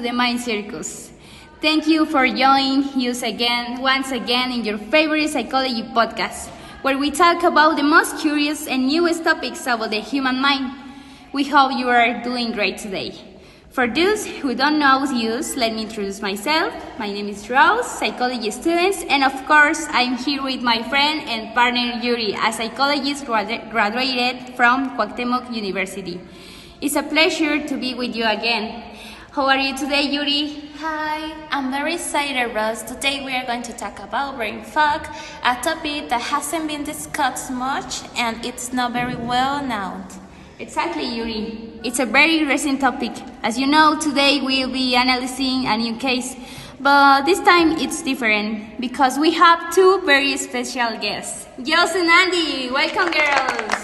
to the Mind Circus. Thank you for joining us once again in your favorite psychology podcast, where we talk about the most curious and newest topics about the human mind. We hope you are doing great today. For those who don't know us, let me introduce myself. My name is Rose, psychology student, and of course, I'm here with my friend and partner Yuri, a psychologist graduated from Cuauhtemoc University. It's a pleasure to be with you again. How are you today, Yuri? Hi, I'm very excited, Rose. Today we are going to talk about brain fog, a topic that hasn't been discussed much and it's not very well known. Exactly, Yuri. It's a very recent topic. As you know, today we'll be analyzing a new case, but this time it's different because we have two very special guests. Jos and Andy, welcome, girls.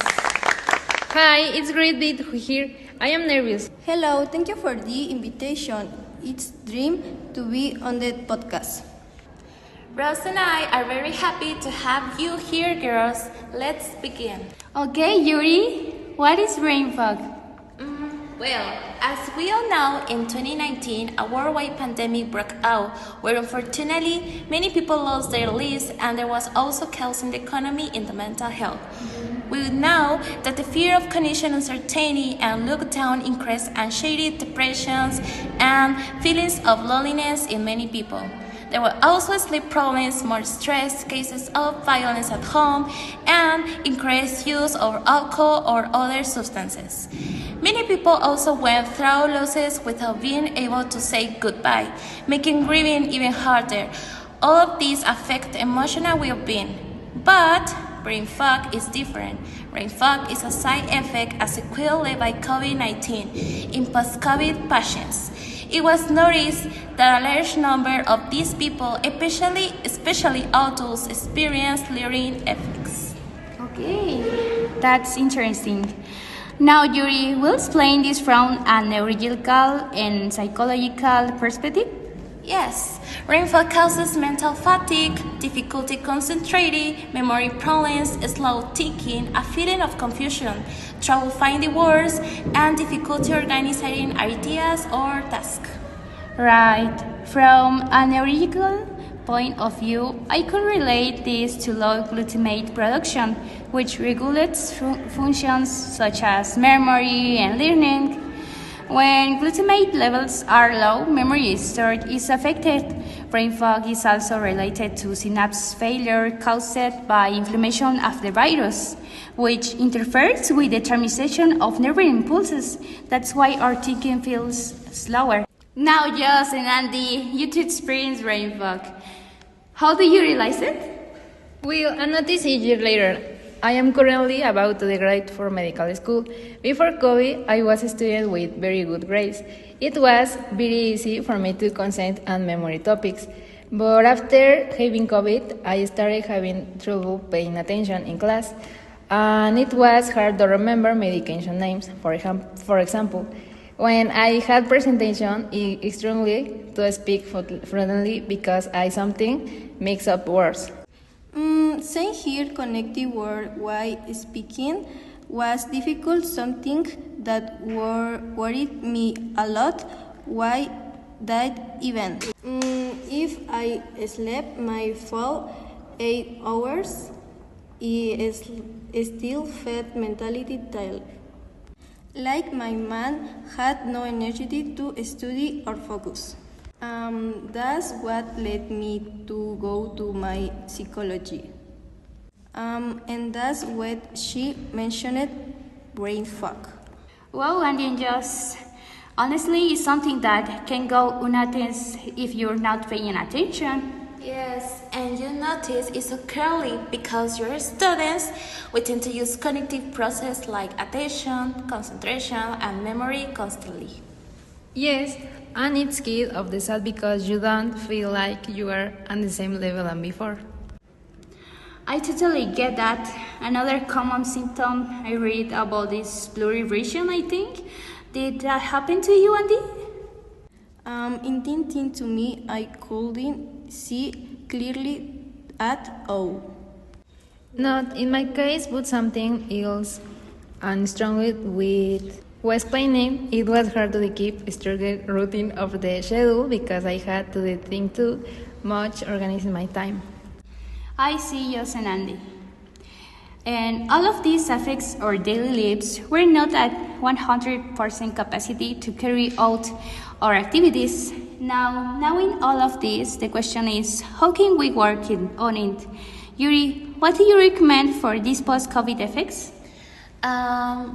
Hi, it's great to be here. I am nervous. Hello, thank you for the invitation. It's a dream to be on the podcast. Rose and I are very happy to have you here, girls. Let's begin. Okay, Yuri, what is brain fog? Well, as we all know, in 2019, a worldwide pandemic broke out, where unfortunately many people lost their lives, and there was also chaos in the economy and the mental health. We know that the fear of cognition uncertainty and lockdown increased anxiety, depressions, and feelings of loneliness in many people. There were also sleep problems, more stress, cases of violence at home, and increased use of alcohol or other substances. Many people also went through losses without being able to say goodbye, making grieving even harder. All of these affect emotional well-being. But brain fog is different. Brain fog is a side effect as sequelae by COVID-19 in post-COVID patients. It was noticed that a large number of these people, especially adults, experience lingering effects. Okay, that's interesting. Now, Yuri, will explain this from a neurological and psychological perspective? Yes, brain fog causes mental fatigue, difficulty concentrating, memory problems, slow thinking, a feeling of confusion, trouble finding words, and difficulty organizing ideas or tasks. Right. From a neurological point of view, I could relate this to low glutamate production, which regulates functions such as memory and learning. When glutamate levels are low, memory storage is affected. Brain fog is also related to synapse failure caused by inflammation of the virus, which interferes with the transmission of nerve impulses. That's why our thinking feels slower. Now, Jos and Andy, you two experience brain fog. How do you realize it? Well, I noticed a year later. I am currently about to graduate for medical school. Before COVID, I was a student with very good grades. It was very easy for me to concentrate on memory topics. But after having COVID, I started having trouble paying attention in class. And it was hard to remember medication names. For example, when I had presentation, it strongly to speak fluently because I something mix up words. Saying here connective word while speaking was difficult, something that worried me a lot. Why that even? If I slept my full 8 hours, I still felt mentally tired. Like my mind had no energy to study or focus. That's what led me to go to my psychology. And that's what she mentioned, brain fog. Well, Andy and Jos, honestly, it's something that can go unnoticed if you're not paying attention. Yes, and you notice it's so clearly because you're students, we tend to use cognitive process like attention, concentration, and memory constantly. Yes, and it's key of the sad because you don't feel like you are on the same level than before. I totally get that. Another common symptom I read about is blurry vision, I think. Did that happen to you, Andy? In thinking to me, I couldn't see clearly at all. Not in my case, but something else, and strongly with Was explaining, it was hard to keep strict routine of the schedule because I had to think too much organizing my time. I see Jos and Andy. And all of these affects our daily lives. We're not at 100% capacity to carry out our activities. Now, knowing all of this, the question is, how can we work on it? Yuri, what do you recommend for these post-COVID effects?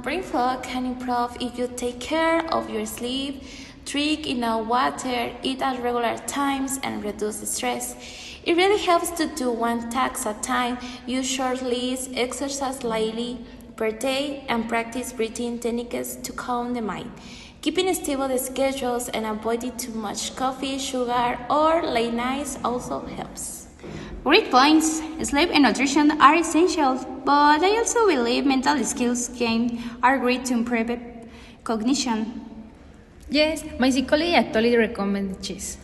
Brain fog can improve if you take care of your sleep, drink enough water, eat at regular times, and reduce stress. It really helps to do one task at a time, use short lists, exercise lightly per day, and practice breathing techniques to calm the mind. Keeping stable schedules and avoiding too much coffee, sugar, or late nights also helps. Great points. Sleep and nutrition are essential, but I also believe mental skills gained are great to improve cognition. Yes, my psychology actually recommends cheese.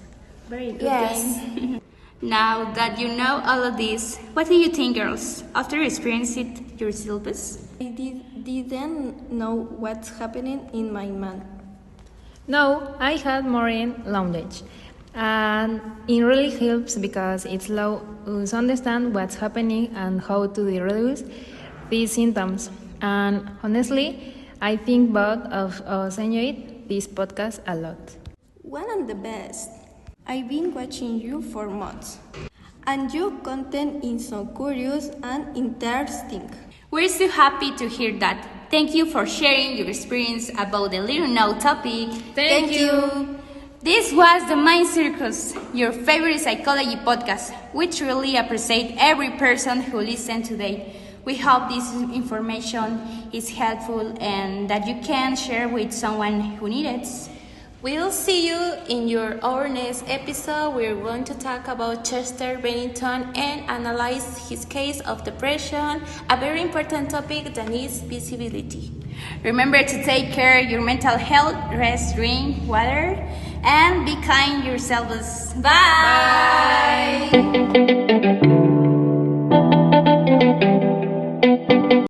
Very good. Yes. Now that you know all of this, what do you think, girls, after experiencing it yourselves? I didn't know what's happening in my mind. No, I had more in language. And it really helps because it allows us understand what's happening and how to reduce these symptoms. And honestly, I think both of us enjoyed this podcast a lot. One of the best. I've been watching you for months, and your content is so curious and interesting. We're so happy to hear that. Thank you for sharing your experience about the little known topic. Thank you. This was the Mind Circus, your favorite psychology podcast. We truly appreciate every person who listened today. We hope this information is helpful and that you can share with someone who needs it. We'll see you in our next episode. We're going to talk about Chester Bennington and analyze his case of depression, a very important topic that needs visibility. Remember to take care of your mental health, rest, drink water, and be kind yourselves. Bye.